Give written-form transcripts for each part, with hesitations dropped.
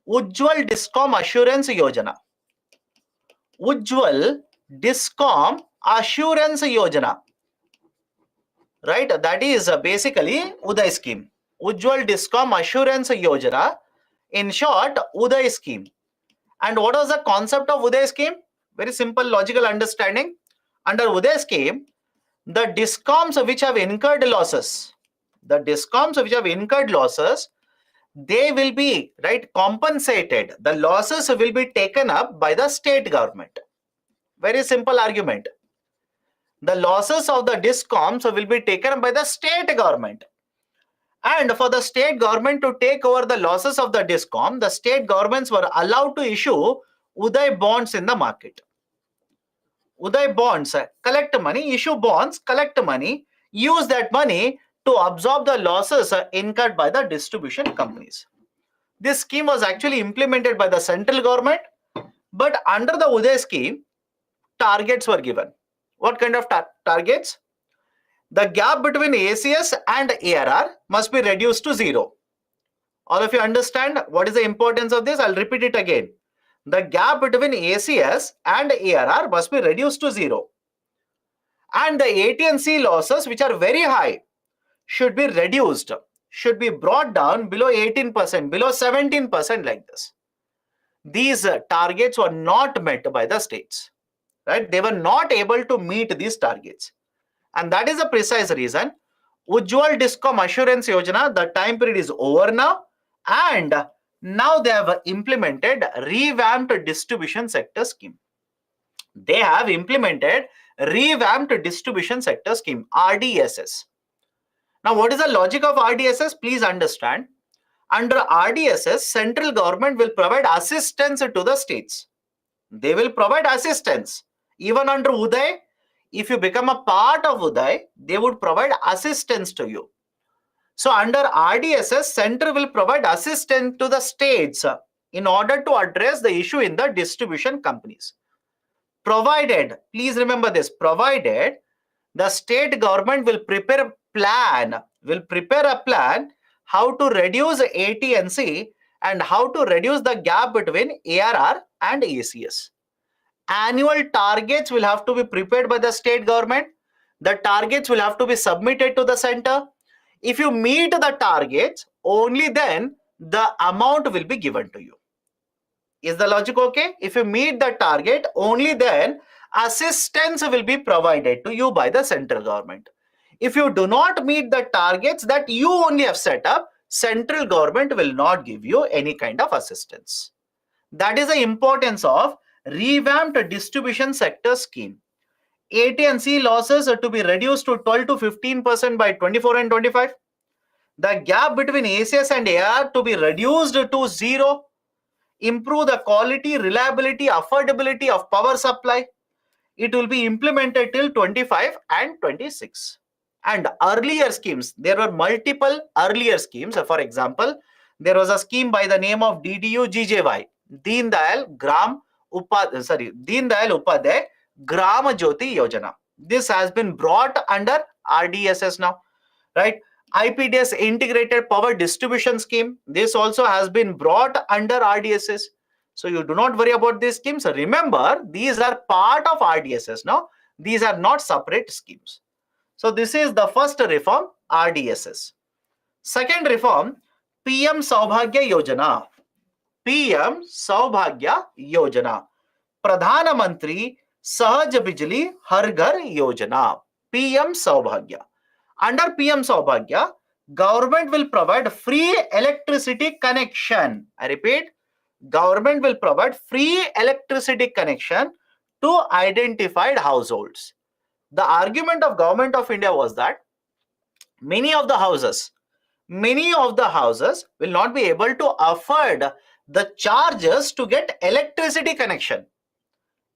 Ujjwal Discom Assurance Yojana. Ujjwal Discom Assurance Yojana. Right? That is basically Uday scheme. Ujjwal Discom Assurance Yojana. In short, Uday scheme. And what was the concept of Uday scheme? Very simple logical understanding. Under Uday scheme, the discoms which have incurred losses, they will be compensated. The losses will be taken up by the state government. Very simple argument. The losses of the discoms will be taken by the state government. And for the state government to take over the losses of the discom, the state governments were allowed to issue Uday bonds in the market. Uday bonds, collect money, issue bonds, collect money, use that money to absorb the losses incurred by the distribution companies. This scheme was actually implemented by the central government, but under the Uday scheme, targets were given. What kind of targets? The gap between ACS and ARR must be reduced to 0. All of you understand what is the importance of this? I'll repeat it again. The gap between ACS and ARR must be reduced to 0. And the AT&C losses, which are very high, should be reduced, should be brought down below 18%, below 17% like this. These targets were not met by the states. Right? They were not able to meet these targets. And that is the precise reason Ujjwal Discom Assurance Yojana, the time period is over now, and now they have implemented revamped distribution sector scheme. They have implemented revamped distribution sector scheme, RDSS. Now, what is the logic of RDSS? Please understand. Under RDSS, central government will provide assistance to the states. They will provide assistance. Even under Uday, if you become a part of Uday, they would provide assistance to you. So under RDSS, center will provide assistance to the states in order to address the issue in the distribution companies. Provided, please remember this, provided the state government will prepare a plan how to reduce AT&C and how to reduce the gap between ARR and ACS. Annual targets will have to be prepared by the state government. The targets will have to be submitted to the center. If you meet the targets, only then the amount will be given to you. Is the logic okay? If you meet the target, only then assistance will be provided to you by the central government. If you do not meet the targets that you only have set up, central government will not give you any kind of assistance. That is the importance of revamped distribution sector scheme. AT&C losses are to be reduced to 12 to 15% by 24 and 25. The gap between ACS and AR to be reduced to 0. Improve the quality, reliability, affordability of power supply. It will be implemented till 25 and 26. And earlier schemes, there were multiple earlier schemes. For example, there was a scheme by the name of DDU-GJY, Deen Dayal Upadhyay Gram Jyoti Yojana. This has been brought under RDSS now, right? IPDS Integrated Power Distribution Scheme. This also has been brought under RDSS. So you do not worry about these schemes. Remember, these are part of RDSS now. These are not separate schemes. So this is the first reform, RDSS. Second reform, PM Saubhagya Yojana. PM Saubhagya Yojana. Pradhan Mantri Sahaj Bijli Har Ghar Yojana. PM Saubhagya. Under PM Saubhagya, government will provide free electricity connection. I repeat, government will provide free electricity connection to identified households. The argument of Government of India was that many of the houses will not be able to afford the charges to get electricity connection.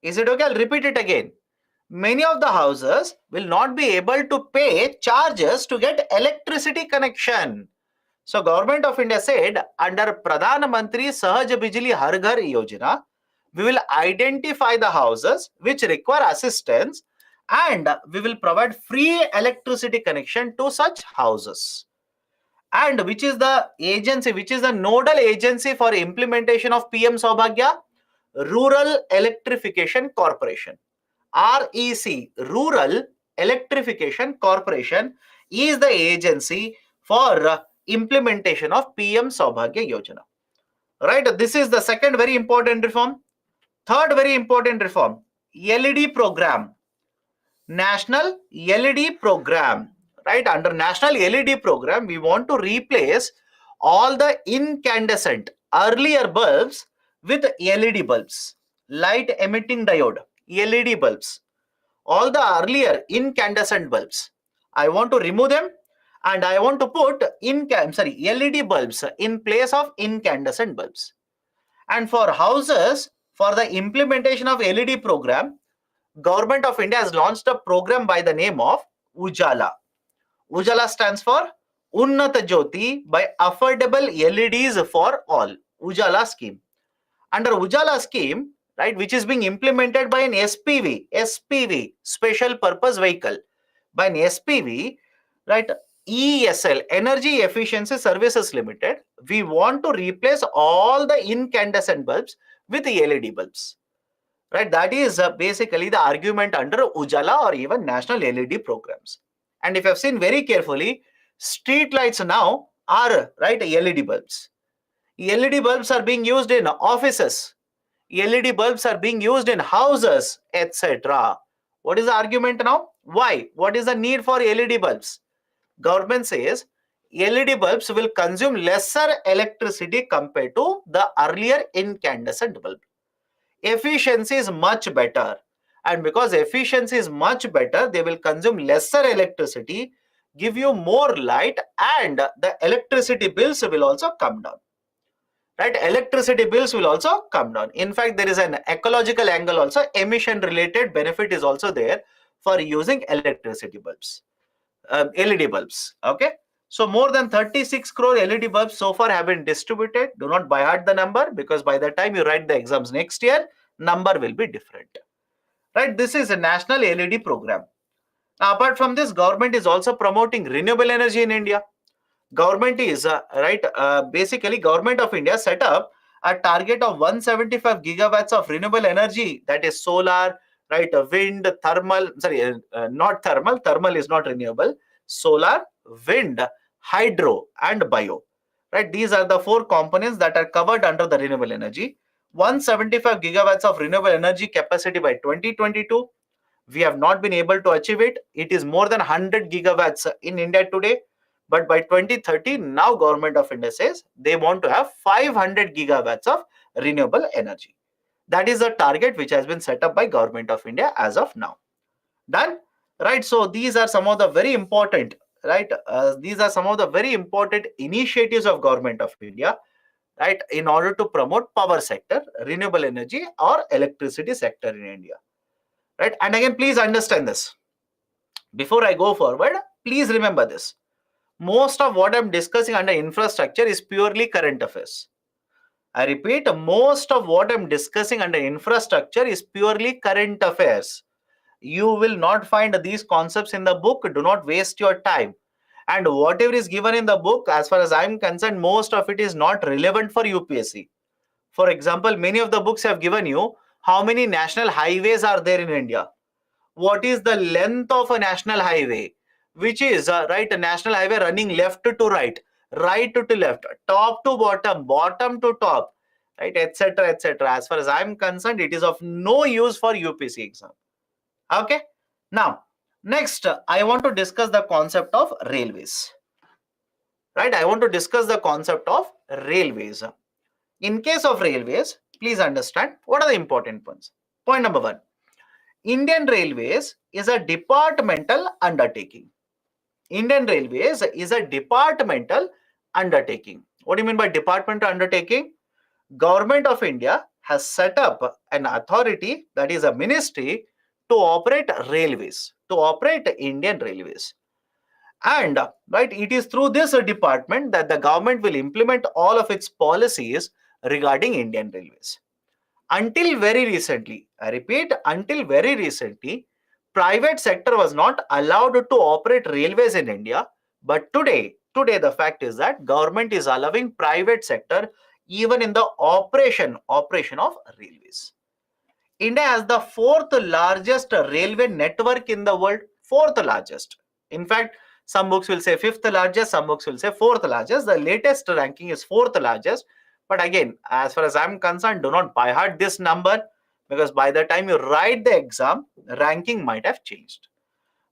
Is it okay? I'll repeat it again. Many of the houses will not be able to pay charges to get electricity connection. So Government of India said, under Pradhan Mantri Sahaj Bijli Har Ghar Yojana, we will identify the houses which require assistance and we will provide free electricity connection to such houses. And which is the agency, which is the nodal agency for implementation of PM Saubhagya? Rural Electrification Corporation. REC, Rural Electrification Corporation, is the agency for implementation of PM Saubhagya Yojana. Right? This is the second very important reform. Third very important reform, LED program. National LED program. Right? Under National LED program, we want to replace all the incandescent earlier bulbs with LED bulbs, light emitting diode, LED bulbs. All the earlier incandescent bulbs, I want to remove them, and I want to put LED bulbs in place of incandescent bulbs. And for houses, for the implementation of LED program, Government of India has launched a program by the name of Ujala. Ujala stands for Unnat Jyoti by affordable LEDs for all. Ujala scheme. Under Ujala scheme, right, which is being implemented by an SPV, special purpose vehicle, by an SPV, right, ESL, Energy Efficiency Services Limited, we want to replace all the incandescent bulbs with LED bulbs. Right, that is basically the argument under Ujala or even national LED programs. And if you have seen very carefully, street lights now are, right, LED bulbs. LED bulbs are being used in offices. LED bulbs are being used in houses, etc. What is the argument now? Why? What is the need for LED bulbs? Government says LED bulbs will consume lesser electricity compared to the earlier incandescent bulb. Efficiency is much better, and because efficiency is much better, they will consume lesser electricity, give you more light, and the electricity bills will also come down. Right, electricity bills will also come down. In fact, there is an ecological angle also, emission related benefit is also there for using electricity bulbs, LED bulbs. Okay, so more than 36 crore LED bulbs so far have been distributed. Do not buy out the number, because by the time you write the exams next year, number will be different. Right, this is a national LED program. Now, apart from this, government is also promoting renewable energy in India. Government is basically Government of India set up a target of 175 gigawatts of renewable energy, that is solar, right, wind, thermal, not thermal, thermal is not renewable, solar, wind, hydro, and bio. Right, these are the four components that are covered under the renewable energy. 175 gigawatts of renewable energy capacity by 2022. We have not been able to achieve it. It is more than 100 gigawatts in India today. But by 2030, now Government of India says they want to have 500 gigawatts of renewable energy. That is the target which has been set up by Government of India as of now. Done? Right. So these are some of the very important, right? These are some of the very important initiatives of Government of India, right, in order to promote power sector, renewable energy, or electricity sector in India. Right. And again, please understand this. Before I go forward, please remember this. Most of what I'm discussing under infrastructure is purely current affairs. I repeat, most of what I'm discussing under infrastructure is purely current affairs. You will not find these concepts in the book. Do not waste your time. And whatever is given in the book, as far as I'm concerned, most of it is not relevant for UPSC. For example, many of the books have given you how many national highways are there in India. What is the length of a national highway? Which is right, a national highway running left to right, right to left, top to bottom, bottom to top, right, etc., etc. As far as I'm concerned, it is of no use for UPSC exam. Okay. Now, next, I want to discuss the concept of railways. Right, I want to discuss the concept of railways. In case of railways, please understand what are the important points. Point number one: Indian Railways is a departmental undertaking. Indian Railways is a departmental undertaking. What do you mean by departmental undertaking? Government of India has set up an authority, that is a ministry, to operate railways, to operate Indian Railways. And right, it is through this department that the government will implement all of its policies regarding Indian Railways. Until very recently, I repeat, until very recently, private sector was not allowed to operate railways in India. But today, Today, the fact is that government is allowing private sector even in the operation of railways. India has the fourth largest railway network in the world, fourth largest. In fact, some books will say fifth largest, some books will say fourth largest. The latest ranking is fourth largest. But again, as far as I'm concerned, do not by heart this number, because by the time you write the exam, ranking might have changed.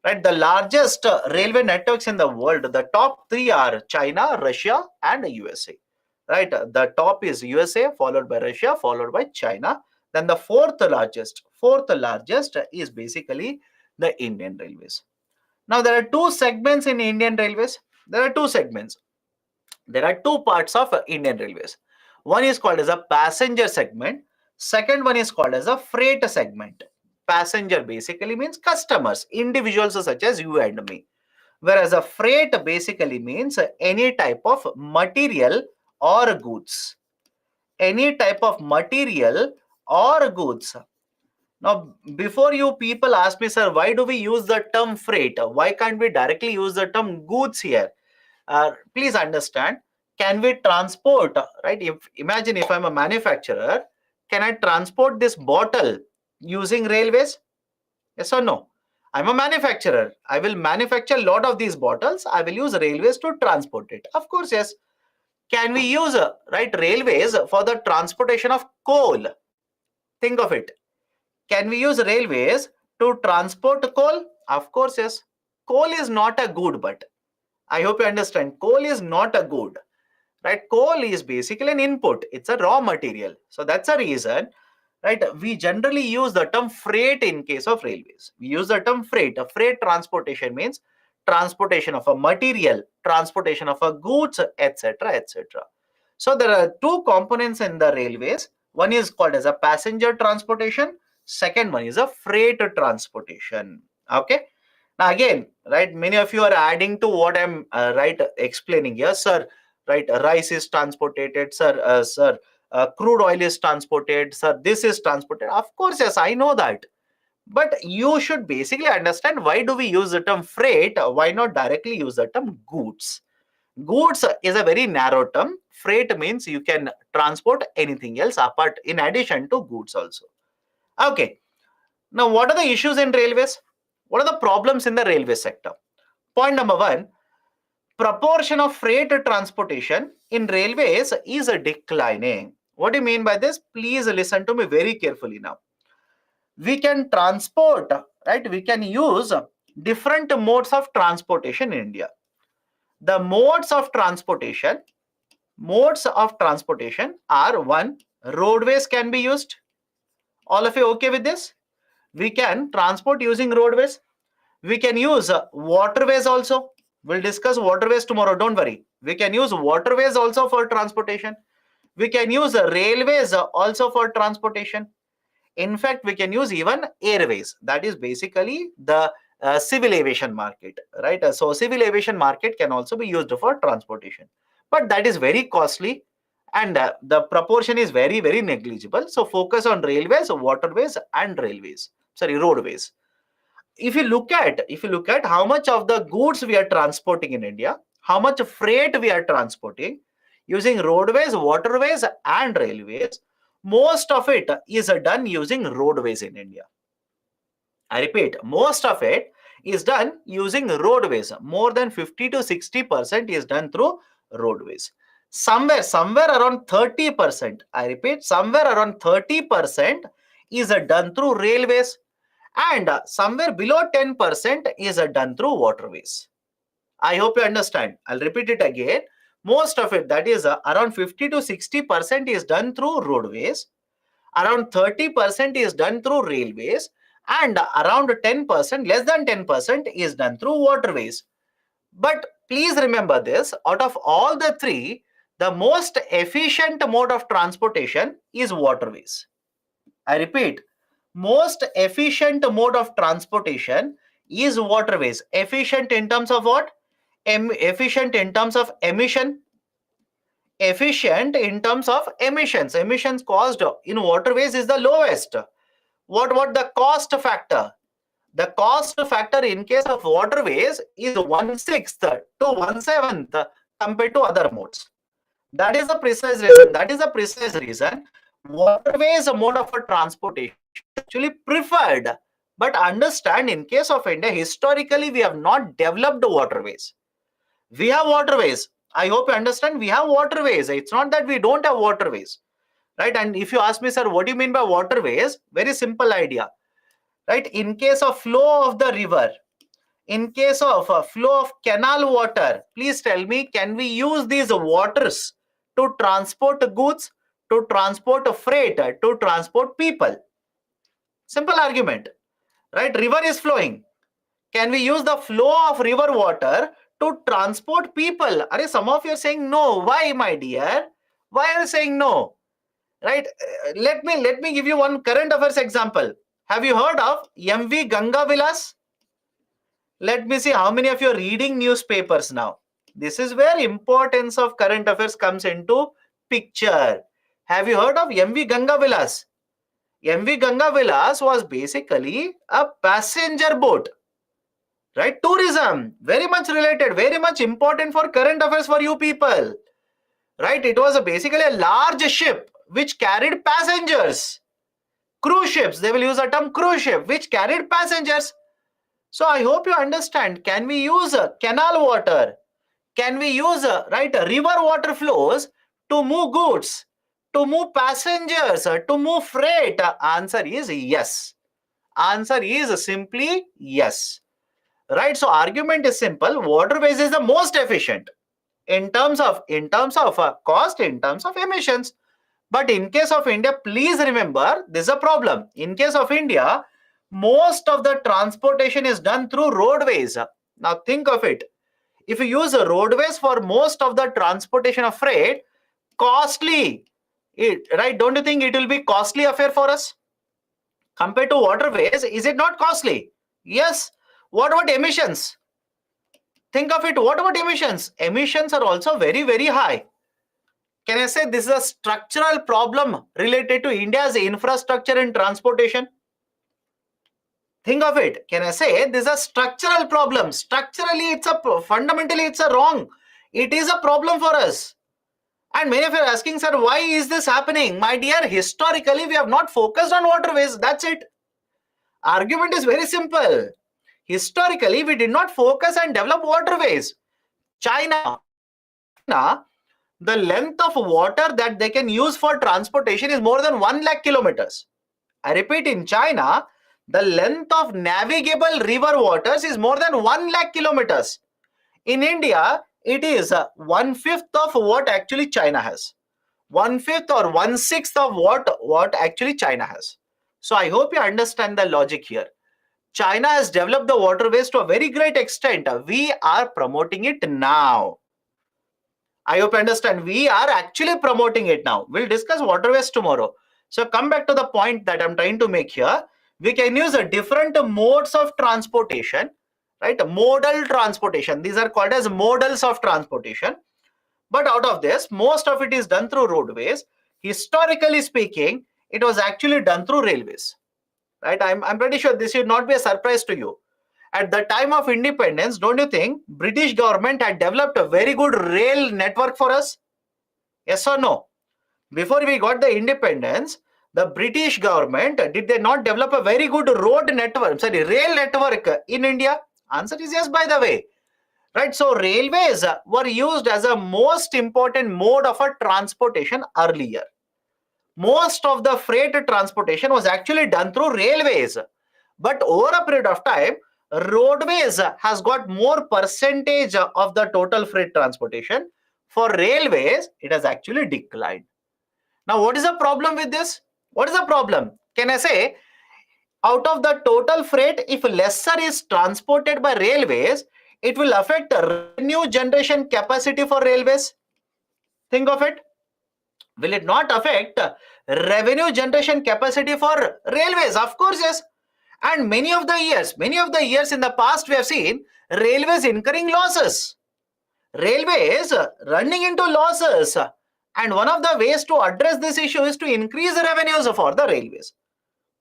Right, the largest railway networks in the world, the top three are China, Russia, and USA. Right, the top is USA, followed by Russia, followed by China. Then the fourth largest is basically the Indian Railways. Now there are two segments in Indian Railways. There are two segments. There are two parts of Indian Railways. One is called as a passenger segment. Second one is called as a freight segment. Passenger basically means customers, individuals such as you and me. Whereas a freight basically means any type of material or goods. Any type of material or goods. Now, before you people ask me, sir, why do we use the term freight? Why can't we directly use the term goods here? Please understand, can we transport, right? Imagine if I'm a manufacturer, can I transport this bottle using railways? Yes or no? I'm a manufacturer. I will manufacture a lot of these bottles. I will use railways to transport it. Of course, yes. Can we use right railways for the transportation of coal? Think of it. Can we use railways to transport coal? Of course, yes. Coal is not a good, but I hope you understand. Coal is not a good, right? Coal is basically an input. It's a raw material. So that's a reason, right? We generally use the term freight in case of railways. We use the term freight. A freight transportation means transportation of a material, transportation of a goods, etc., etc. So there are two components in the railways. One is called as a passenger transportation. Second one is a freight transportation. Okay. Now again, right, many of you are adding to what I'm right explaining here, sir. Right, rice is transported, sir. Crude oil is transported, sir. This is transported. Of course, yes, I know that. But you should basically understand, why do we use the term freight? Why not directly use the term goods? Goods is a very narrow term. Freight means you can transport anything else apart, in addition to goods also. Okay. Now, what are the issues in railways? What are the problems in the railway sector? Point number one, proportion of freight transportation in railways is declining. What do you mean by this? Please listen to me very carefully now. We can transport, right? We can use different modes of transportation in India. The modes of transportation are: one, roadways can be used. All of you okay with this? We can transport using roadways. We can use waterways also. We'll discuss waterways tomorrow, don't worry. We can use waterways also for transportation. We can use railways also for transportation. In fact, we can use even airways. That is basically the civil aviation market, right? So civil aviation market can also be used for transportation. But that is very costly, and the proportion is very, very negligible. So focus on railways, waterways, and roadways. If you look at how much of the goods we are transporting in India, how much freight we are transporting using roadways, waterways, and railways, most of it is done using roadways in India. I repeat, most of it is done using roadways. More than 50 to 60% is done through roadways. Somewhere around 30%, I repeat, somewhere around 30% is done through railways, and somewhere below 10% is done through waterways. I hope you understand. I'll repeat it again. Most of it, that is around 50 to 60% is done through roadways, around 30% is done through railways, and around 10%, less than 10% is done through waterways. But please remember this, out of all the three, the most efficient mode of transportation is waterways. I repeat, most efficient mode of transportation is waterways. Efficient in terms of what? Efficient in terms of emission. Efficient in terms of emissions. Emissions caused in waterways is the lowest. What the cost factor? The cost factor in case of waterways is 1/6 to 1/7 compared to other modes. That is the precise reason. That is the precise reason waterways mode of transportation is actually preferred. But understand, in case of India, historically we have not developed waterways. We have waterways. I hope you understand. We have waterways. It's not that we don't have waterways, right? And if you ask me, sir, what do you mean by waterways? Very simple idea, right? In case of flow of the river, in case of flow of canal water, please tell me, can we use these waters to transport goods, to transport freight, to transport people? Simple argument, right? River is flowing. Can we use the flow of river water to transport people? Are some of you are saying no? Why, my dear? Why are you saying no? Right? Let me give you one current affairs example. Have you heard of MV Ganga Vilas? Let me see how many of you are reading newspapers now. This is where importance of current affairs comes into picture. Have you heard of MV Ganga Vilas? MV Ganga Vilas was basically a passenger boat, right? Tourism, very much related, very much important for current affairs for you people, right? It was basically a large ship which carried passengers. Cruise ships, they will use the term cruise ship, which carried passengers. So I hope you understand. Can we use canal water? Can we use river water flows to move goods, to move passengers, to move freight? Answer is yes. Answer is simply yes. Right? So argument is simple. Waterways is the most efficient in terms of cost, in terms of emissions. But in case of India, please remember, this is a problem. In case of India, most of the transportation is done through roadways. Now think of it. If you use roadways for most of the transportation of freight, costly, right? Don't you think it will be costly affair for us? Compared to waterways, is it not costly? Yes. What about emissions? Think of it. What about emissions? Emissions are also very, very high. Can I say this is a structural problem related to India's infrastructure and transportation? Think of it. Can I say this is a structural problem? Structurally, fundamentally, it's a wrong. It is a problem for us. And many of you are asking, sir, why is this happening? My dear, historically, we have not focused on waterways. That's it. Argument is very simple. Historically, we did not focus and develop waterways. China, the length of water that they can use for transportation is more than 1 lakh kilometers. I repeat, in China, the length of navigable river waters is more than 1 lakh kilometers. In India, it is 1/5 of what actually China has. 1/5 or 1/6 of what actually China has. So I hope you understand the logic here. China has developed the waterways to a very great extent. We are promoting it now. I hope you understand. We are actually promoting it now. We'll discuss waterways tomorrow. So come back to the point that I'm trying to make here. We can use different modes of transportation, right? Modal transportation. These are called as modals of transportation. But out of this, most of it is done through roadways. Historically speaking, it was actually done through railways, right? I'm pretty sure this should not be a surprise to you. At the time of independence, don't you think British government had developed a very good rail network for us? Yes or no? Before we got the independence, the British government, did they not develop a very good rail network in India? Answer is yes, by the way. Right, so railways were used as a most important mode of a transportation earlier. Most of the freight transportation was actually done through railways. But over a period of time, roadways has got more percentage of the total freight transportation. For railways, it has actually declined. Now, what is the problem with this? What is the problem? Can I say, out of the total freight, if lesser is transported by railways, it will affect the revenue generation capacity for railways. Think of it. Will it not affect revenue generation capacity for railways? Of course, yes. And many of the years in the past, we have seen railways incurring losses. Railways running into losses. And one of the ways to address this issue is to increase the revenues for the railways.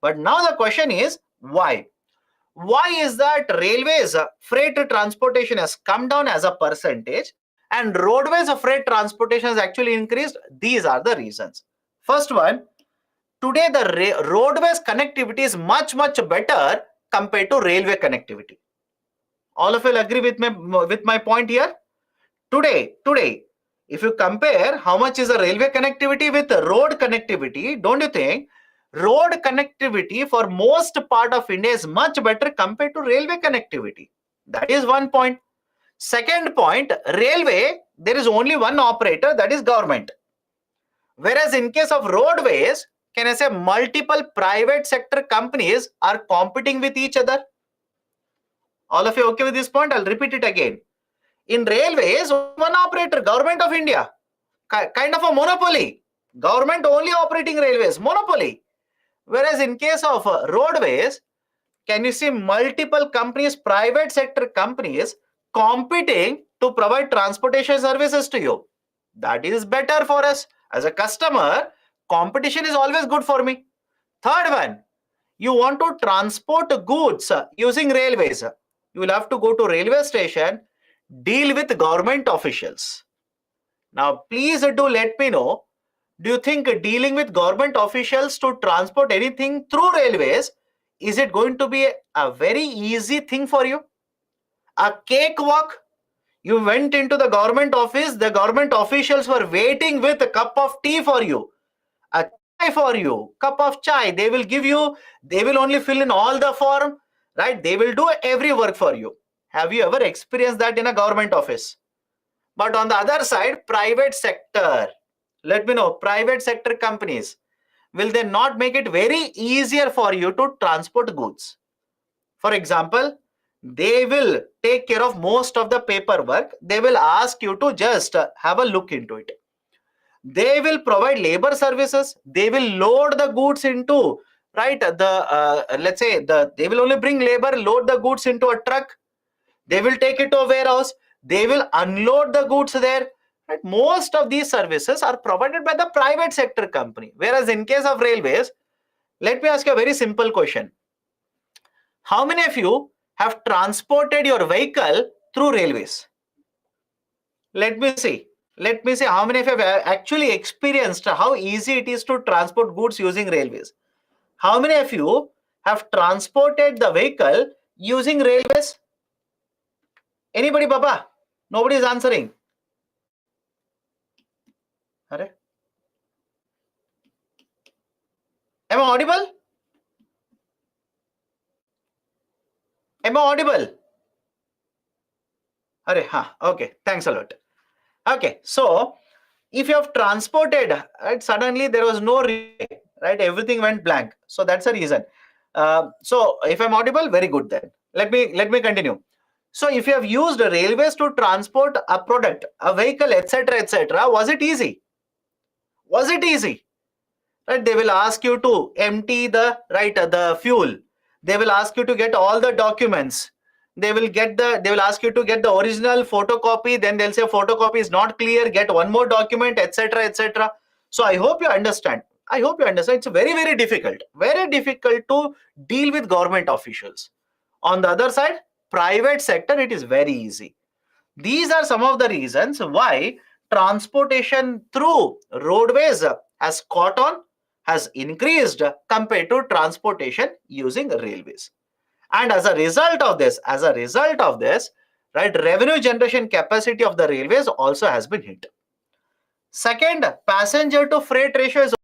But now the question is, why? Why is that railways freight transportation has come down as a percentage and roadways freight transportation has actually increased? These are the reasons. First one, today the roadways connectivity is much better compared to railway connectivity. All of you will agree with my point here. Today, if you compare how much is the railway connectivity with road connectivity, don't you think road connectivity for most part of India is much better compared to railway connectivity? That is one point. Second point, railway, there is only one operator, that is government. Whereas in case of roadways, can I say multiple private sector companies are competing with each other? All of you okay with this point? I'll repeat it again. In railways, one operator, Government of India, kind of a monopoly. Government only operating railways, monopoly. Whereas in case of roadways, can you see multiple companies, private sector companies competing to provide transportation services to you? That is better for us. As a customer, competition is always good for me. Third one, you want to transport goods using railways. You will have to go to railway station, deal with government officials. Now, please do let me know, do you think dealing with government officials to transport anything through railways, is it going to be a very easy thing for you? A cakewalk? You went into the government office, the government officials were waiting with a cup of tea for you, a chai for you, cup of chai. They will give you, they will only fill in all the form, right? They will do every work for you. Have you ever experienced that in a government office? But on the other side, private sector, let me know, private sector companies, will they not make it very easier for you to transport goods? For example, they will take care of most of the paperwork. They will ask you to just have a look into it. They will provide labor services. They will load the goods into, right, let's say they will only bring labor, load the goods into a truck. They will take it to a warehouse. They will unload the goods there. Right? Most of these services are provided by the private sector company. Whereas in case of railways, let me ask you a very simple question. How many of you have transported your vehicle through railways? Let me see. Let me see how many of you have actually experienced how easy it is to transport goods using railways. How many of you have transported the vehicle using railways? Anybody, Baba? Nobody is answering. Am I audible? Am I audible? Okay, thanks a lot. Okay, so if you have transported, right, suddenly there was no relay, right? Everything went blank. So that's the reason. So if I'm audible, very good then. Let me continue. So if you have used railways to transport a product, a vehicle, etc., was it easy? Was it easy? Right? They will ask you to empty the fuel. They will ask you to get all the documents. They will ask you to get the original photocopy. Then they'll say photocopy is not clear. Get one more document, etc. So I hope you understand. It's very difficult to deal with government officials. On the other side, private sector, it is very easy. These are some of the reasons why transportation through roadways has caught on, has increased compared to transportation using railways. And as a result of this, right, revenue generation capacity of the railways also has been hit. Second, passenger to freight ratio is